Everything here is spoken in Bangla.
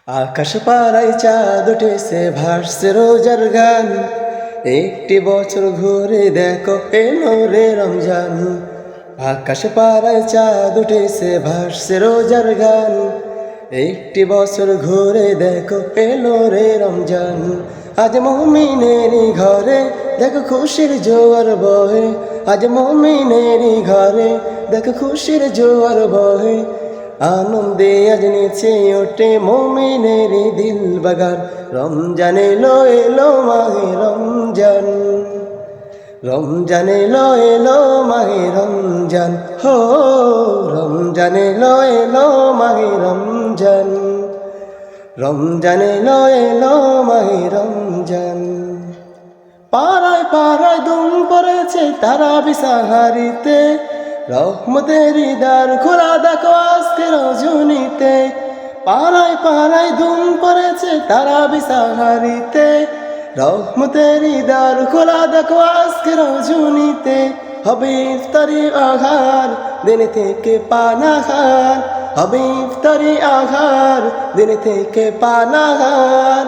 আকাশ পাড়ায় চাঁদ উঠেছে ভাসছে রোজার গান, একটি বছর ঘুরে দেখো এলো রে রমজান। আকাশ পাড়ায় চাঁদ উঠেছে ভাসছে রোজার গান, একটি বছর ঘুরে দেখো এলো রে রমজান। আজ মুমিনেরই ঘরে দেখো খুশির জোয়ার বহে, আজ মুমিনেরই ঘরে দেখো খুশির জোয়ার বহে। আনন্দে আজ নেচে ওঠে মুমিনের দিল বাগান, রমজান এলো এলো মাহে রমজান, রমজান এলো এলো মাহে রমজান, হো রমজান এলো এলো মাহে রমজান, রমজান এলো এলো মাহে রমজান। পাড়ায় পাড়ায় ধুম পড়েছে তারা বিসাহারিতে, রহমতেরই দ্বার খোলা দেখো আজকে রজনীতে। পাড়ায় পাড়ায় ধুম পড়েছে তারা বিসাহারিতে, রহমতেরই দ্বার খোলা দেখো আজকে রজনীতে। হবে ইফতারি আঘার দিন থেকে পানাহার, হবে ইফতারি আঘার দিন থেকে পানাহার।